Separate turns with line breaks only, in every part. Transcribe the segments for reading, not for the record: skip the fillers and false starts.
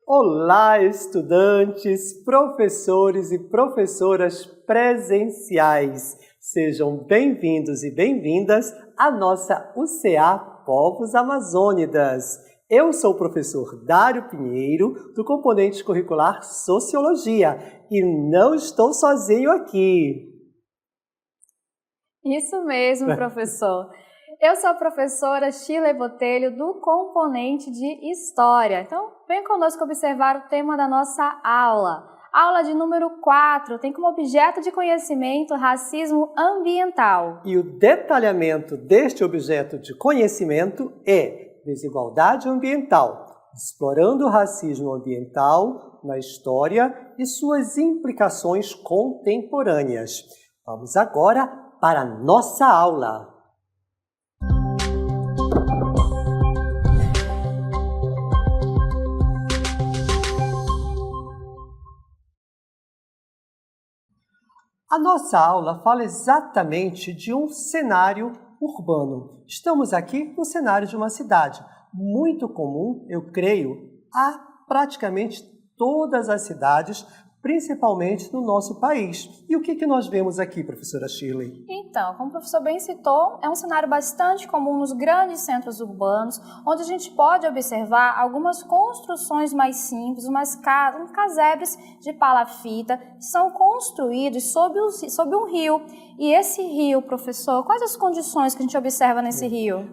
Olá, estudantes, professores e professoras presenciais. Sejam bem-vindos e bem-vindas à nossa UCA Povos Amazônidas. Eu sou o professor Dário Pinheiro, do componente curricular Sociologia, e não estou sozinho aqui.
Isso mesmo, professor. Eu sou a professora Sheila Botelho, do componente de História. Então, vem conosco observar o tema da nossa aula. Aula de número 4 tem como objeto de conhecimento racismo ambiental.
E o detalhamento deste objeto de conhecimento é desigualdade ambiental, explorando o racismo ambiental na história e suas implicações contemporâneas. Vamos agora para a nossa aula. A nossa aula fala exatamente de um cenário urbano. Estamos aqui no cenário de uma cidade, muito comum, eu creio, a praticamente todas as cidades, principalmente no nosso país. E o que nós vemos aqui, professora Shirley?
Então, como o professor bem citou, é um cenário bastante comum nos grandes centros urbanos, onde a gente pode observar algumas construções mais simples, casebres de palafita, que são construídos sob um rio. E esse rio, professor, quais as condições que a gente observa nesse rio?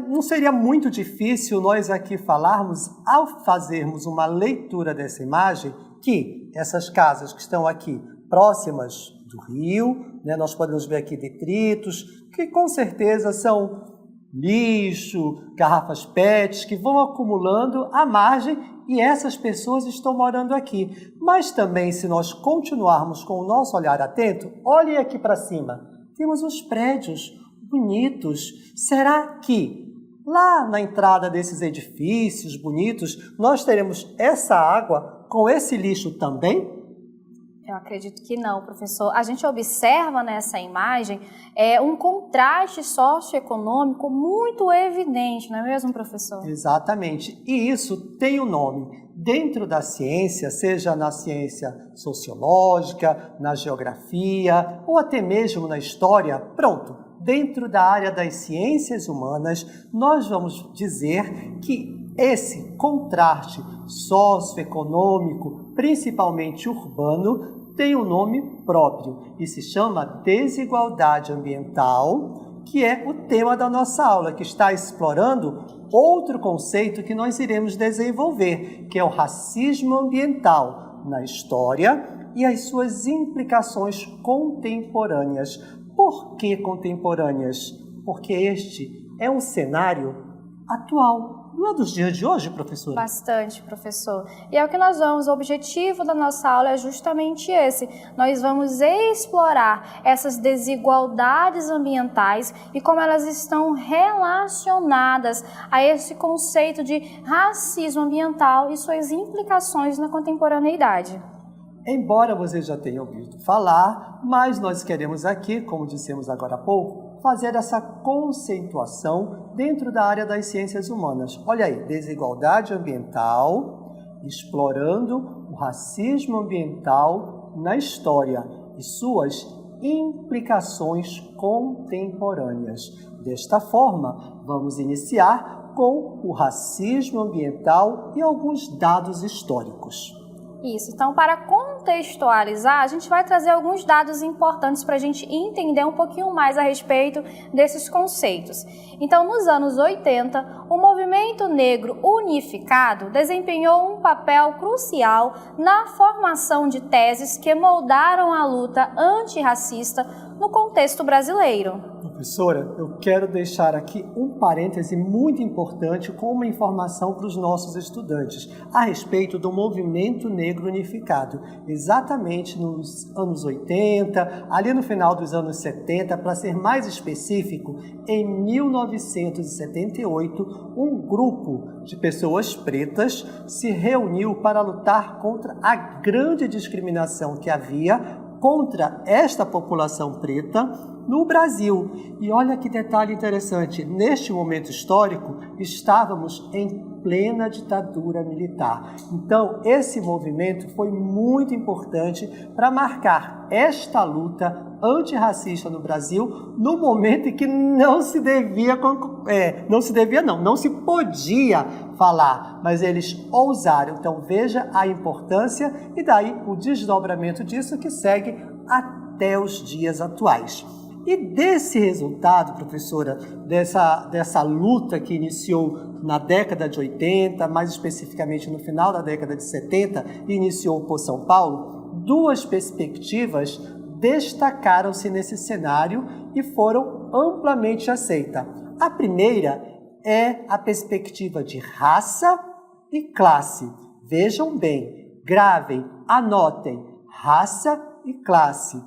Não seria muito difícil nós aqui falarmos, ao fazermos uma leitura dessa imagem, que essas casas que estão aqui próximas do rio, nós podemos ver aqui detritos, que com certeza são lixo, garrafas PETs, que vão acumulando à margem e essas pessoas estão morando aqui. Mas também, se nós continuarmos com o nosso olhar atento, olhem aqui para cima, temos os prédios bonitos. Será que lá na entrada desses edifícios bonitos, nós teremos essa água com esse lixo também?
Eu acredito que não, professor. A gente observa nessa imagem um contraste socioeconômico muito evidente, não é mesmo, professor?
Exatamente. E isso tem um nome. Dentro da ciência, seja na ciência sociológica, na geografia ou até mesmo na história, pronto. Dentro da área das ciências humanas, nós vamos dizer que esse contraste socioeconômico, principalmente urbano, tem um nome próprio e se chama desigualdade ambiental, que é o tema da nossa aula, que está explorando outro conceito que nós iremos desenvolver, que é o racismo ambiental na história e as suas implicações contemporâneas. Por que contemporâneas? Porque este é um cenário atual. Não é dos dias de hoje, professora?
Bastante, professor. E é o que nós vamos, o objetivo da nossa aula é justamente esse. Nós vamos explorar essas desigualdades ambientais e como elas estão relacionadas a esse conceito de racismo ambiental e suas implicações na contemporaneidade.
Embora você já tenha ouvido falar, mas nós queremos aqui, como dissemos agora há pouco, fazer essa conceituação dentro da área das ciências humanas. Olha aí, desigualdade ambiental, explorando o racismo ambiental na história e suas implicações contemporâneas. Desta forma, vamos iniciar com o racismo ambiental e alguns dados históricos.
Isso, então para contextualizar, a gente vai trazer alguns dados importantes para a gente entender um pouquinho mais a respeito desses conceitos. Então, nos anos 80, o movimento negro unificado desempenhou um papel crucial na formação de teses que moldaram a luta antirracista no contexto brasileiro.
Professora, eu quero deixar aqui um parêntese muito importante com uma informação para os nossos estudantes a respeito do movimento negro unificado. Exatamente nos anos 80, ali no final dos anos 70, para ser mais específico, em 1978, um grupo de pessoas pretas se reuniu para lutar contra a grande discriminação que havia contra esta população preta no Brasil. E olha que detalhe interessante, neste momento histórico estávamos em plena ditadura militar. Então, esse movimento foi muito importante para marcar esta luta antirracista no Brasil no momento em que não se podia falar, mas eles ousaram. Então, veja a importância e daí o desdobramento disso que segue até os dias atuais. E desse resultado, professora, dessa luta que iniciou na década de 80, mais especificamente no final da década de 70, e iniciou por São Paulo, duas perspectivas destacaram-se nesse cenário e foram amplamente aceitas. A primeira é a perspectiva de raça e classe. Vejam bem, gravem, anotem, raça e classe.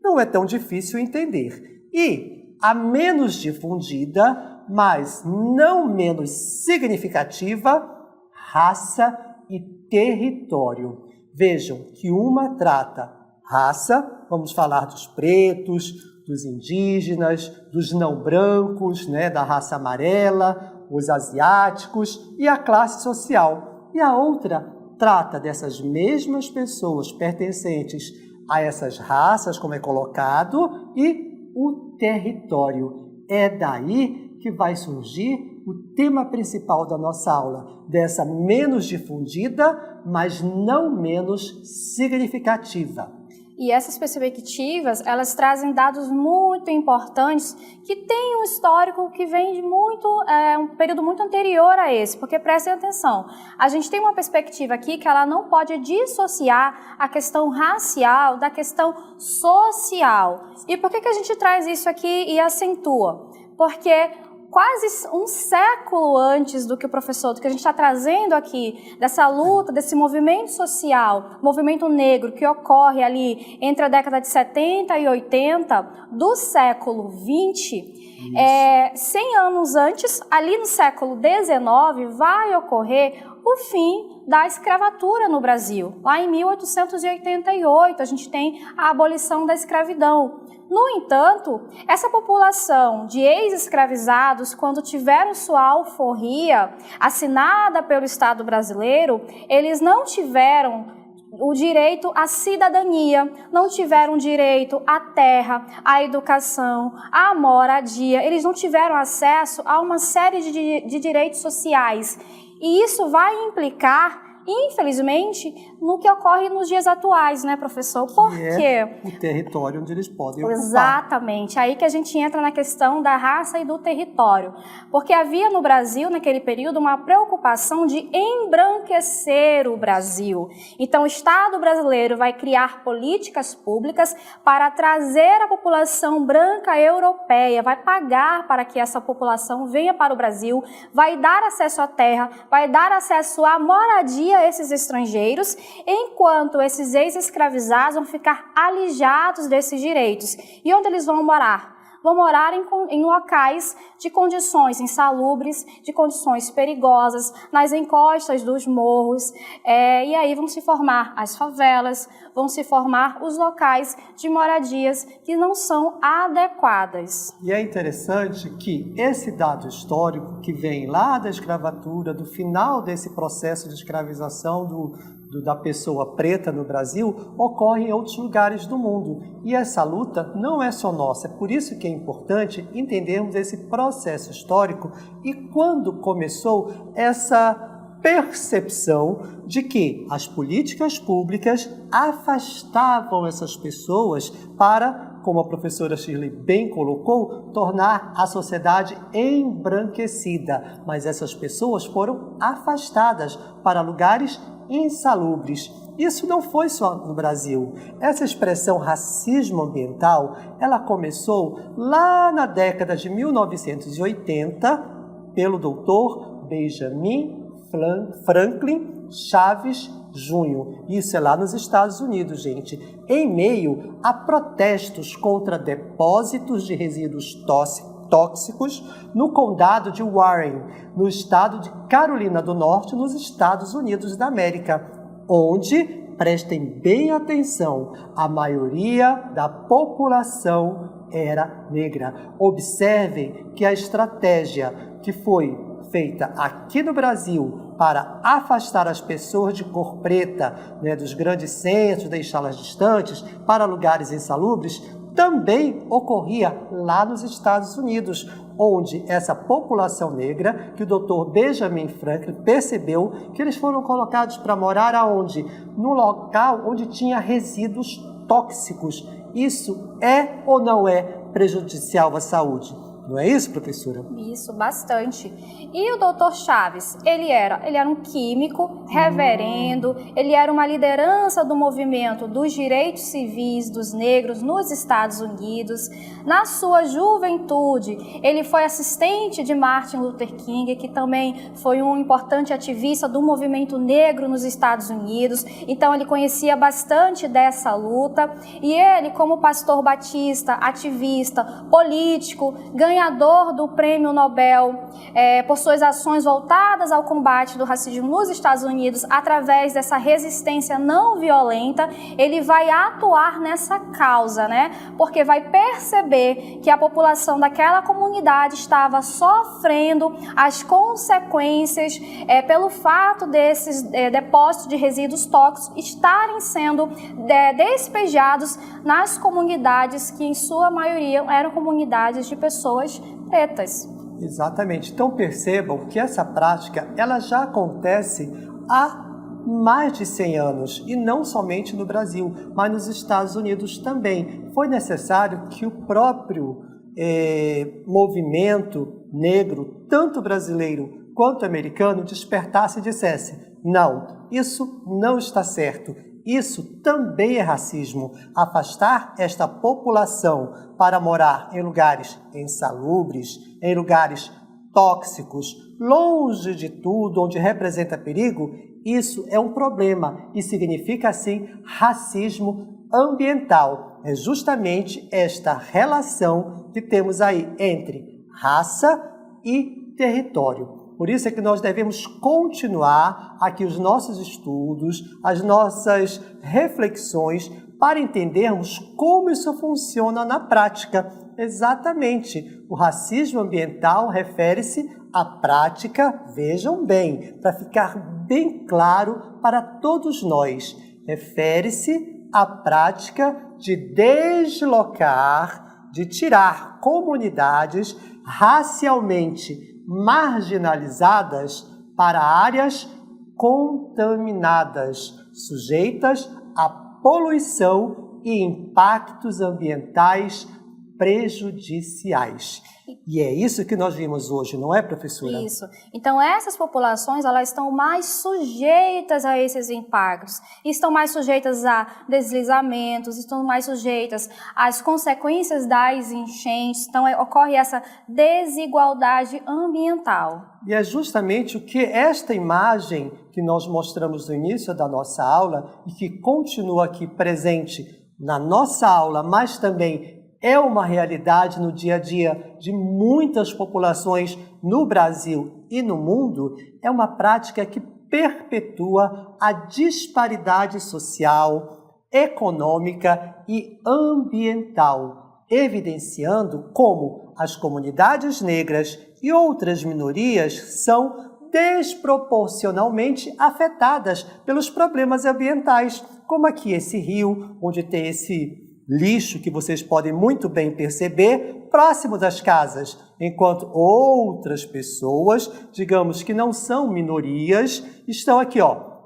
Não é tão difícil entender. E a menos difundida, mas não menos significativa, raça e território. Vejam que uma trata raça, vamos falar dos pretos, dos indígenas, dos não brancos, da raça amarela, os asiáticos e a classe social. E a outra trata dessas mesmas pessoas pertencentes a essas raças, como é colocado, e o território. É daí que vai surgir o tema principal da nossa aula, dessa menos difundida, mas não menos significativa.
E essas perspectivas, elas trazem dados muito importantes que têm um histórico que vem de um período muito anterior a esse, porque prestem atenção, a gente tem uma perspectiva aqui que ela não pode dissociar a questão racial da questão social. E por que a gente traz isso aqui e acentua? Porque quase um século antes do que a gente está trazendo aqui, dessa luta, desse movimento social, movimento negro que ocorre ali entre a década de 70 e 80 do século 20, 100 anos antes, ali no século 19, vai ocorrer o fim da escravatura no Brasil. Lá em 1888, a gente tem a abolição da escravidão. No entanto, essa população de ex-escravizados, quando tiveram sua alforria assinada pelo Estado brasileiro, eles não tiveram o direito à cidadania, não tiveram direito à terra, à educação, à moradia, eles não tiveram acesso a uma série de direitos sociais. E isso vai implicar, infelizmente, no que ocorre nos dias atuais, né, professor? Por quê?
O território onde eles podem ocupar.
Exatamente. Aí que a gente entra na questão da raça e do território. Porque havia no Brasil, naquele período, uma preocupação de embranquecer o Brasil. Então, o Estado brasileiro vai criar políticas públicas para trazer a população branca europeia, vai pagar para que essa população venha para o Brasil, vai dar acesso à terra, vai dar acesso à moradia a esses estrangeiros, enquanto esses ex-escravizados vão ficar alijados desses direitos. E onde eles vão morar? Vão morar em locais de condições insalubres, de condições perigosas, nas encostas dos morros, e aí vão se formar as favelas, vão se formar os locais de moradias que não são adequadas.
E é interessante que esse dado histórico que vem lá da escravatura, do final desse processo de escravização da pessoa preta no Brasil, ocorre em outros lugares do mundo. E essa luta não é só nossa, é por isso que é importante entendermos esse processo histórico e quando começou essa percepção de que as políticas públicas afastavam essas pessoas para como a professora Shirley bem colocou, tornar a sociedade embranquecida. Mas essas pessoas foram afastadas para lugares insalubres. Isso não foi só no Brasil. Essa expressão racismo ambiental, ela começou lá na década de 1980 pelo doutor Benjamin Franklin Chaves Jr. Isso é lá nos Estados Unidos, gente. Em meio a protestos contra depósitos de resíduos tóxicos no condado de Warren, no estado de Carolina do Norte, nos Estados Unidos da América, onde, prestem bem atenção, a maioria da população era negra. Observem que a estratégia que foi feita aqui no Brasil para afastar as pessoas de cor preta, dos grandes centros, deixá-las distantes, para lugares insalubres, também ocorria lá nos Estados Unidos, onde essa população negra, que o Dr. Benjamin Franklin percebeu que eles foram colocados para morar aonde? No local onde tinha resíduos tóxicos. Isso é ou não é prejudicial à saúde? Não é isso, professora?
Isso, bastante. E o Dr. Chaves, ele era um químico, reverendo, ele era uma liderança do movimento dos direitos civis dos negros nos Estados Unidos. Na sua juventude, ele foi assistente de Martin Luther King, que também foi um importante ativista do movimento negro nos Estados Unidos. Então, ele conhecia bastante dessa luta. E ele, como pastor batista, ativista, político, ganhador do Prêmio Nobel por suas ações voltadas ao combate do racismo nos Estados Unidos, através dessa resistência não violenta, ele vai atuar nessa causa, porque vai perceber que a população daquela comunidade estava sofrendo as consequências pelo fato desses depósitos de resíduos tóxicos estarem sendo despejados nas comunidades que, em sua maioria, eram comunidades de pessoas pretas.
Exatamente. Então percebam que essa prática ela já acontece há mais de 100 anos, e não somente no Brasil, mas nos Estados Unidos também. Foi necessário que o próprio movimento negro, tanto brasileiro quanto americano, despertasse e dissesse: não, isso não está certo. Isso também é racismo. Afastar esta população para morar em lugares insalubres, em lugares tóxicos, longe de tudo, onde representa perigo, isso é um problema e significa, assim, racismo ambiental. É justamente esta relação que temos aí entre raça e território. Por isso é que nós devemos continuar aqui os nossos estudos, as nossas reflexões, para entendermos como isso funciona na prática. Exatamente, o racismo ambiental refere-se à prática, vejam bem, para ficar bem claro para todos nós, refere-se à prática de deslocar, de tirar comunidades racialmente marginalizadas para áreas contaminadas, sujeitas à poluição e impactos ambientais prejudiciais. E é isso que nós vimos hoje, não é, professora?
Isso. Então, essas populações, elas estão mais sujeitas a esses impactos, estão mais sujeitas a deslizamentos, estão mais sujeitas às consequências das enchentes. Então, ocorre essa desigualdade ambiental.
E é justamente o que esta imagem que nós mostramos no início da nossa aula e que continua aqui presente na nossa aula, mas também é uma realidade no dia a dia de muitas populações no Brasil e no mundo, é uma prática que perpetua a disparidade social, econômica e ambiental, evidenciando como as comunidades negras e outras minorias são desproporcionalmente afetadas pelos problemas ambientais, como aqui esse rio, onde tem esse lixo que vocês podem muito bem perceber, próximo das casas, enquanto outras pessoas, digamos que não são minorias, estão aqui,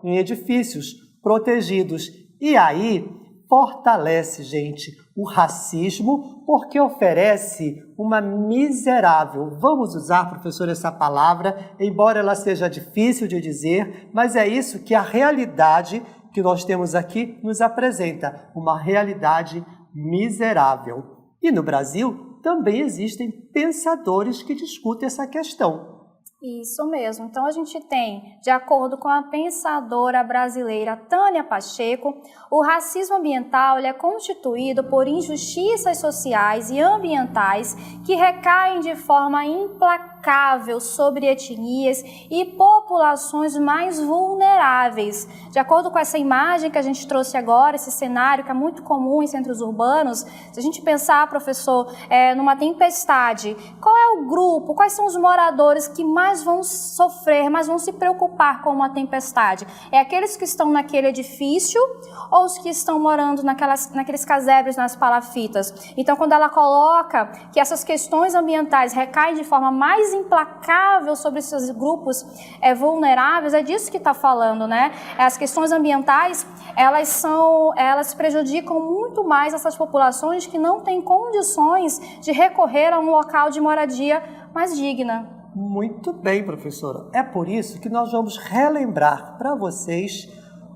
em edifícios protegidos. E aí fortalece, gente, o racismo porque oferece uma miserável, vamos usar, professor, essa palavra, embora ela seja difícil de dizer, mas é isso que a realidade que nós temos aqui nos apresenta, uma realidade miserável. E no Brasil também existem pensadores que discutem essa questão.
Isso mesmo. Então, a gente tem, de acordo com a pensadora brasileira Tânia Pacheco, o racismo ambiental ele é constituído por injustiças sociais e ambientais que recaem de forma implacável sobre etnias e populações mais vulneráveis. De acordo com essa imagem que a gente trouxe agora, esse cenário que é muito comum em centros urbanos, se a gente pensar, professor, numa tempestade, qual é o grupo, quais são os moradores que mais vão sofrer, mais vão se preocupar com uma tempestade? É aqueles que estão naquele edifício ou os que estão morando naqueles casebres, nas palafitas? Então, quando ela coloca que essas questões ambientais recaem de forma mais implacável sobre esses grupos vulneráveis, é disso que está falando, né? As questões ambientais, elas prejudicam muito mais essas populações que não têm condições de recorrer a um local de moradia mais digna.
Muito bem, professora. É por isso que nós vamos relembrar para vocês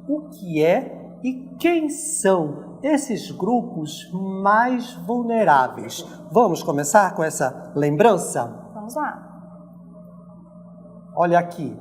o que é e quem são esses grupos mais vulneráveis. Vamos começar com essa lembrança?
Vamos lá.
Olha aqui.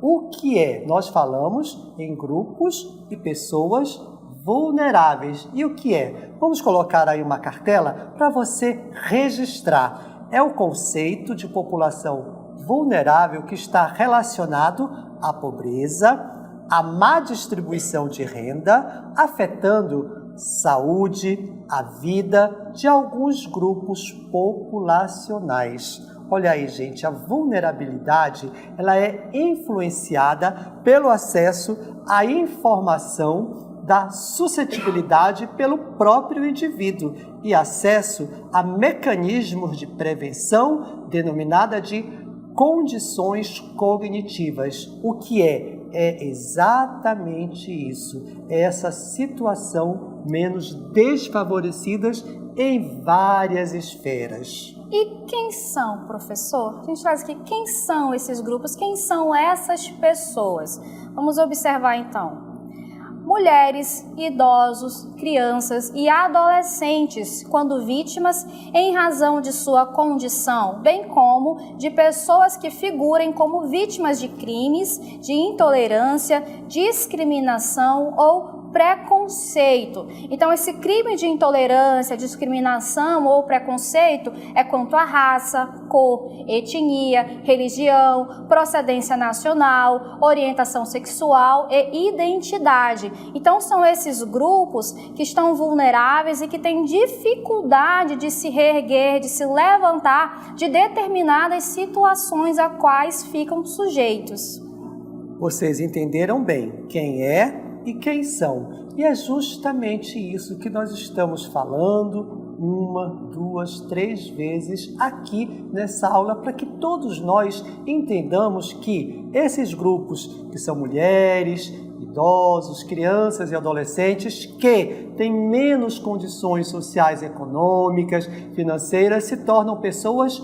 O que é? Nós falamos em grupos e pessoas vulneráveis. E o que é? Vamos colocar aí uma cartela para você registrar. É o conceito de população vulnerável que está relacionado à pobreza, à má distribuição de renda, afetando saúde, a vida de alguns grupos populacionais. Olha aí, gente, a vulnerabilidade ela é influenciada pelo acesso à informação da suscetibilidade pelo próprio indivíduo e acesso a mecanismos de prevenção denominada de condições cognitivas. O que é? É exatamente isso, é essa situação menos desfavorecidas em várias esferas.
E quem são, professor? A gente traz aqui, quem são esses grupos? Quem são essas pessoas? Vamos observar então. Mulheres, idosos, crianças e adolescentes, quando vítimas em razão de sua condição, bem como de pessoas que figurem como vítimas de crimes, de intolerância, discriminação ou preconceito. Então, esse crime de intolerância, discriminação ou preconceito é quanto à raça, cor, etnia, religião, procedência nacional, orientação sexual e identidade. Então, são esses grupos que estão vulneráveis e que têm dificuldade de se reerguer, de se levantar de determinadas situações a quais ficam sujeitos.
Vocês entenderam bem quem é e quem são. E é justamente isso que nós estamos falando 1, 2, 3 vezes aqui nessa aula para que todos nós entendamos que esses grupos que são mulheres, idosos, crianças e adolescentes que têm menos condições sociais, econômicas, financeiras, se tornam pessoas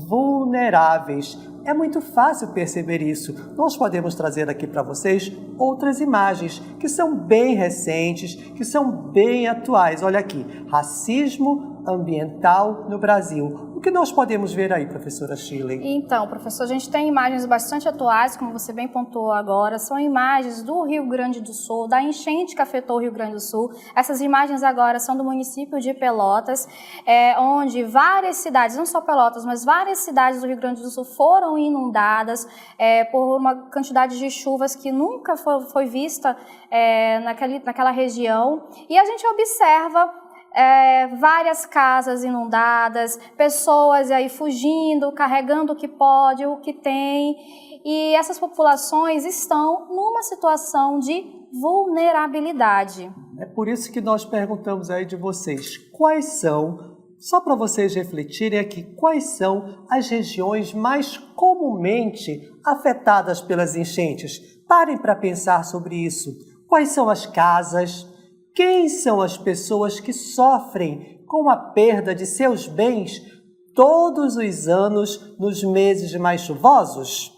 vulneráveis. É muito fácil perceber isso. Nós podemos trazer aqui para vocês outras imagens que são bem recentes, que são bem atuais. Olha aqui, racismo ambiental no Brasil. O que nós podemos ver aí, professora Shirley?
Então, professor, a gente tem imagens bastante atuais, como você bem pontuou agora, são imagens do Rio Grande do Sul, da enchente que afetou o Rio Grande do Sul. Essas imagens agora são do município de Pelotas, onde várias cidades, não só Pelotas, mas várias cidades do Rio Grande do Sul foram inundadas por uma quantidade de chuvas que nunca foi vista naquela região. E a gente observa várias casas inundadas, pessoas aí fugindo, carregando o que pode, o que tem, e essas populações estão numa situação de vulnerabilidade.
É por isso que nós perguntamos aí de vocês, quais são, só para vocês refletirem aqui, quais são as regiões mais comumente afetadas pelas enchentes? Parem para pensar sobre isso. Quais são as casas? Quem são as pessoas que sofrem com a perda de seus bens todos os anos nos meses mais chuvosos?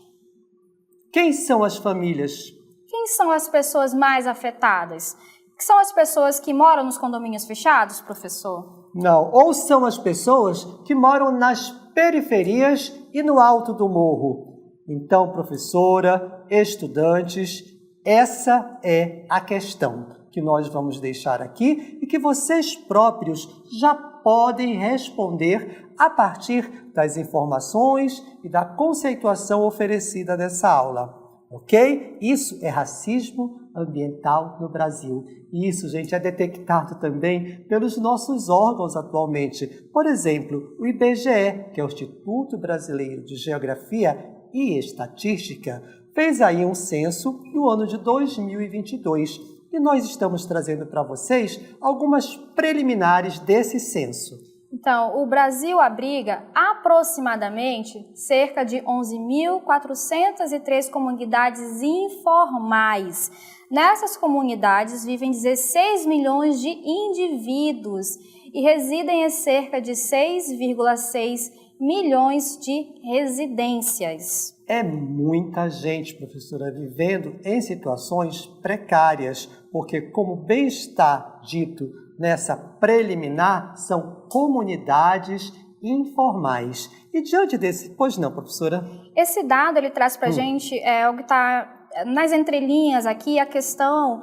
Quem são as famílias?
Quem são as pessoas mais afetadas? Que são as pessoas que moram nos condomínios fechados, professor?
Não, ou são as pessoas que moram nas periferias e no alto do morro. Então, professora, estudantes, essa é a questão que nós vamos deixar aqui e que vocês próprios já podem responder a partir das informações e da conceituação oferecida nessa aula, ok? Isso é racismo ambiental no Brasil. E isso, gente, é detectado também pelos nossos órgãos atualmente. Por exemplo, o IBGE, que é o Instituto Brasileiro de Geografia e Estatística, fez aí um censo no ano de 2022 e nós estamos trazendo para vocês algumas preliminares desse censo.
Então, o Brasil abriga aproximadamente cerca de 11.403 comunidades informais. Nessas comunidades vivem 16 milhões de indivíduos e residem em cerca de 6,6 milhões de residências.
É muita gente, professora, vivendo em situações precárias, porque, como bem está dito nessa preliminar, são comunidades informais. E diante desse... Pois não, professora?
Esse dado ele traz para a gente o que está nas entrelinhas aqui, a questão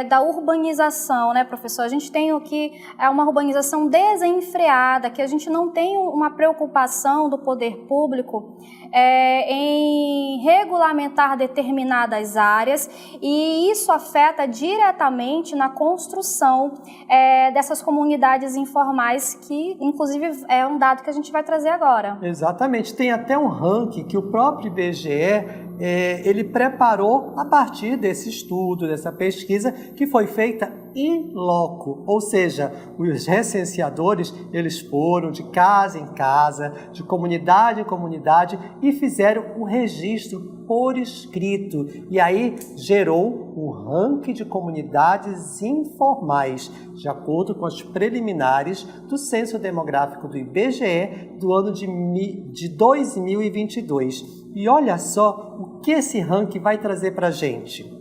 da urbanização, né, professor? A gente tem aqui uma urbanização desenfreada, que a gente não tem uma preocupação do poder público em regulamentar determinadas áreas, e isso afeta diretamente na construção dessas comunidades informais, que inclusive é um dado que a gente vai trazer agora.
Exatamente, tem até um ranking que o próprio IBGE ele preparou a partir desse estudo, dessa pesquisa que foi feita in loco, ou seja, os recenseadores eles foram de casa em casa, de comunidade em comunidade e fizeram o registro por escrito, e aí gerou um ranking de comunidades informais, de acordo com as preliminares do Censo Demográfico do IBGE do ano de 2022. E olha só o que esse ranking vai trazer para a gente.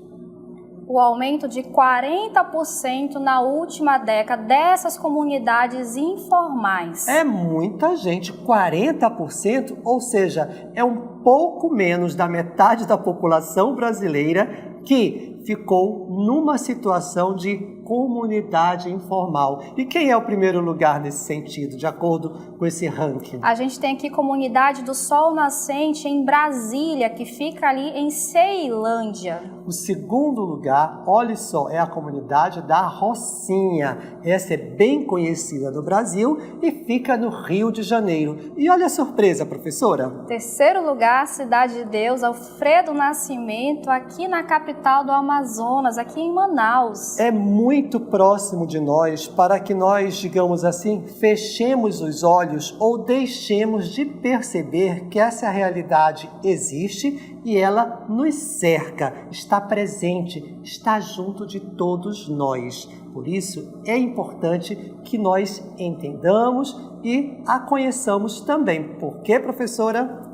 O aumento de 40% na última década dessas comunidades informais.
É muita gente, 40%, ou seja, é um pouco menos da metade da população brasileira que ficou numa situação de comunidade informal. E quem é o primeiro lugar nesse sentido, de acordo com esse ranking?
A gente tem aqui Comunidade do Sol Nascente em Brasília, que fica ali em Ceilândia.
O segundo lugar, olha só, é a comunidade da Rocinha. Essa é bem conhecida no Brasil e fica no Rio de Janeiro. E olha a surpresa, professora.
Terceiro lugar, Cidade de Deus, Alfredo Nascimento, aqui na capital do Amazonas, aqui em Manaus.
É muito próximo de nós para que nós, digamos assim, fechemos os olhos ou deixemos de perceber que essa realidade existe e ela nos cerca, está presente, está junto de todos nós. Por isso, é importante que nós entendamos e a conheçamos também. Por quê, professora?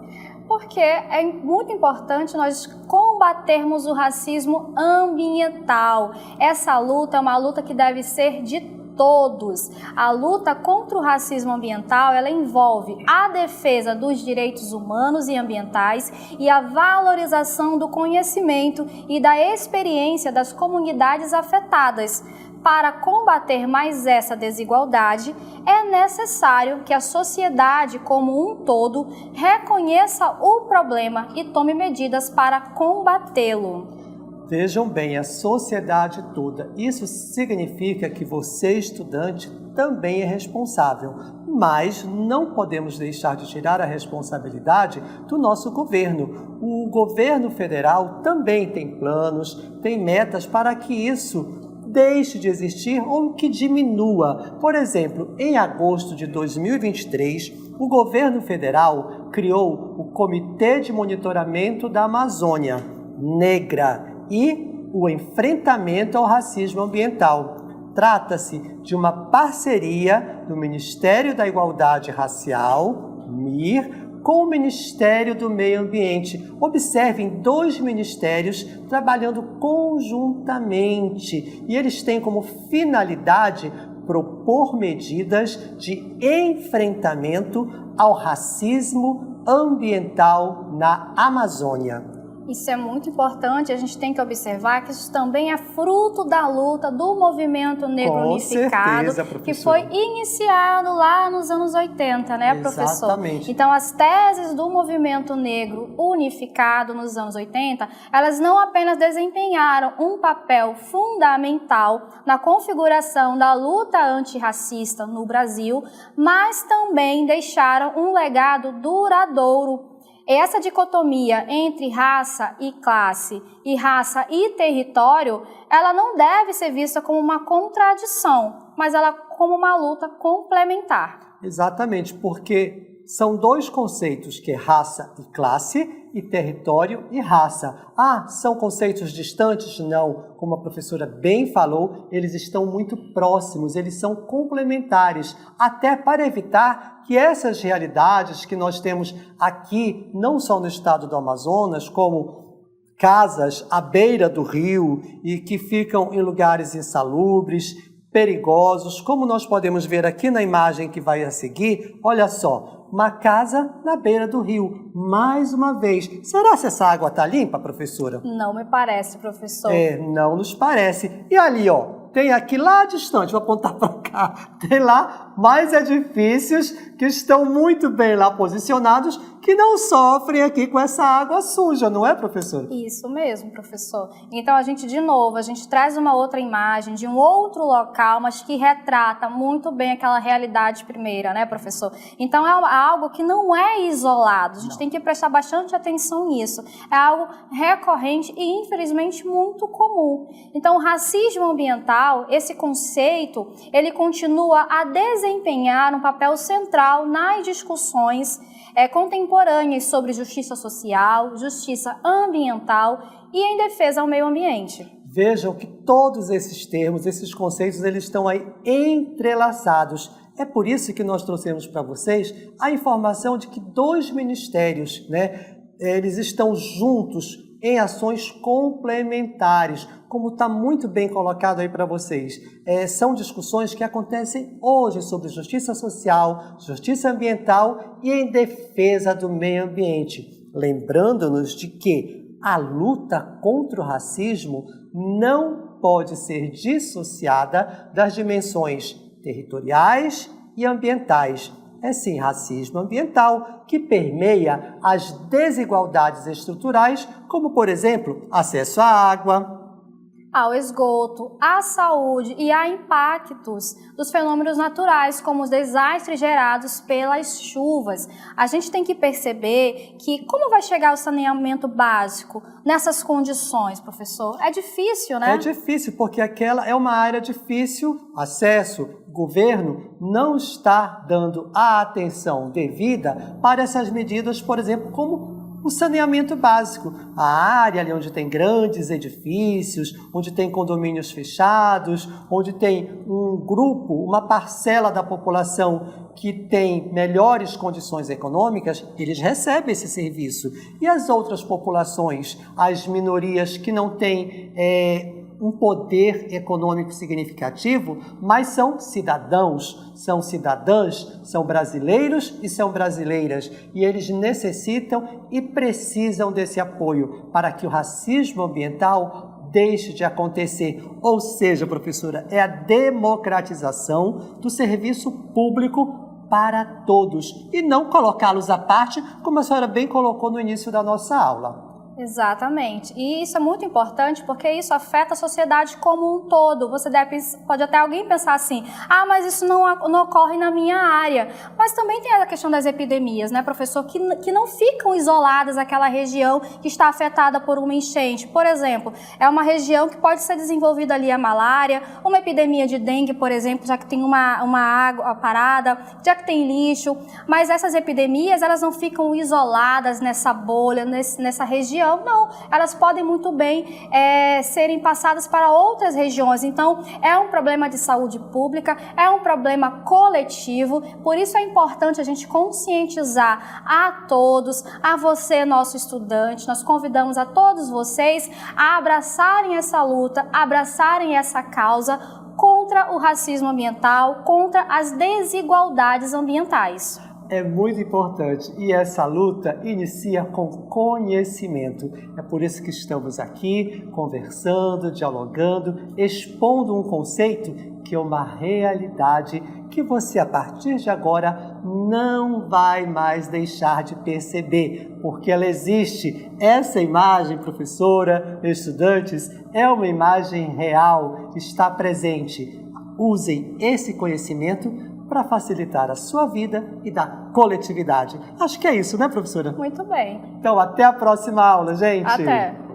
Porque é muito importante nós combatermos o racismo ambiental. Essa luta é uma luta que deve ser de todos. A luta contra o racismo ambiental, ela envolve a defesa dos direitos humanos e ambientais e a valorização do conhecimento e da experiência das comunidades afetadas. Para combater mais essa desigualdade, é necessário que a sociedade como um todo reconheça o problema e tome medidas para combatê-lo.
Vejam bem, a sociedade toda. Isso significa que você, estudante, também é responsável. Mas não podemos deixar de tirar a responsabilidade do nosso governo. O governo federal também tem planos, tem metas para que isso deixe de existir ou que diminua. Por exemplo, em agosto de 2023, o governo federal criou o Comitê de Monitoramento da Amazônia Negra e o enfrentamento ao racismo ambiental. Trata-se de uma parceria do Ministério da Igualdade Racial, MIR, com o Ministério do Meio Ambiente. Observem, 2 ministérios trabalhando conjuntamente e eles têm como finalidade propor medidas de enfrentamento ao racismo ambiental na Amazônia.
Isso é muito importante, a gente tem que observar que isso também é fruto da luta do movimento negro unificado, que foi iniciado lá nos anos 80, né, professor?
Exatamente.
Então, as teses do movimento negro unificado nos anos 80, elas não apenas desempenharam um papel fundamental na configuração da luta antirracista no Brasil, mas também deixaram um legado duradouro. Essa dicotomia entre raça e classe e raça e território, ela não deve ser vista como uma contradição, mas ela como uma luta complementar.
Exatamente, porque são 2 conceitos, que é raça e classe, e território e raça. São conceitos distantes? Não. Como a professora bem falou, eles estão muito próximos, eles são complementares, até para evitar que essas realidades que nós temos aqui, não só no estado do Amazonas, como casas à beira do rio e que ficam em lugares insalubres, perigosos, como nós podemos ver aqui na imagem que vai a seguir, olha só, uma casa na beira do rio, mais uma vez. Será que essa água está limpa, professora?
Não me parece, professor.
Não nos parece. E ali, ó, tem aqui lá distante, vou apontar para cá, tem lá mais edifícios que estão muito bem lá posicionados, que não sofrem aqui com essa água suja, não é, professora?
Isso mesmo, professor. Então, a gente traz uma outra imagem de um outro local, mas que retrata muito bem aquela realidade primeira, né, professor? Então, é algo que não é isolado, a gente tem que prestar bastante atenção nisso. É algo recorrente e, infelizmente, muito comum. Então, o racismo ambiental, esse conceito, ele continua a desempenhar um papel central nas discussões contemporâneas sobre justiça social, justiça ambiental e em defesa ao meio ambiente.
Vejam que todos esses termos, esses conceitos, eles estão aí entrelaçados. É por isso que nós trouxemos para vocês a informação de que 2 ministérios, eles estão juntos em ações complementares, como está muito bem colocado aí para vocês. São discussões que acontecem hoje sobre justiça social, justiça ambiental e em defesa do meio ambiente. Lembrando-nos de que a luta contra o racismo não pode ser dissociada das dimensões territoriais e ambientais. É sim racismo ambiental que permeia as desigualdades estruturais, como, por exemplo, acesso à água,
ao esgoto, à saúde e a impactos dos fenômenos naturais, como os desastres gerados pelas chuvas. A gente tem que perceber que como vai chegar o saneamento básico nessas condições, professor? É difícil, né?
É difícil, porque aquela é uma área difícil, acesso. O governo não está dando a atenção devida para essas medidas, por exemplo, como o saneamento básico, a área ali onde tem grandes edifícios, onde tem condomínios fechados, onde tem um grupo, uma parcela da população que tem melhores condições econômicas, eles recebem esse serviço. E as outras populações, as minorias que não têm um poder econômico significativo, mas são cidadãos, são cidadãs, são brasileiros e são brasileiras, e eles necessitam e precisam desse apoio para que o racismo ambiental deixe de acontecer. Ou seja, professora, é a democratização do serviço público para todos e não colocá-los à parte, como a senhora bem colocou no início da nossa aula.
Exatamente. E isso é muito importante porque isso afeta a sociedade como um todo. Pode até alguém pensar assim, mas isso não ocorre na minha área. Mas também tem a questão das epidemias, né, professor, que não ficam isoladas aquela região que está afetada por uma enchente. Por exemplo, é uma região que pode ser desenvolvida ali a malária, uma epidemia de dengue, por exemplo, já que tem uma água parada, já que tem lixo. Mas essas epidemias, elas não ficam isoladas nessa bolha, nessa região. região. Não, elas podem muito bem serem passadas para outras regiões. Então, é um problema de saúde pública, é um problema coletivo, por isso é importante a gente conscientizar a todos, a você, nosso estudante. Nós convidamos a todos vocês a abraçarem essa luta, abraçarem essa causa contra o racismo ambiental, contra as desigualdades ambientais.
É muito importante e essa luta inicia com conhecimento. É por isso que estamos aqui conversando, dialogando, expondo um conceito que é uma realidade que você, a partir de agora, não vai mais deixar de perceber, porque ela existe. Essa imagem, professora, estudantes, é uma imagem real, está presente. Usem esse conhecimento para facilitar a sua vida e da coletividade. Acho que é isso, né, professora?
Muito bem.
Então, até a próxima aula, gente!
Até!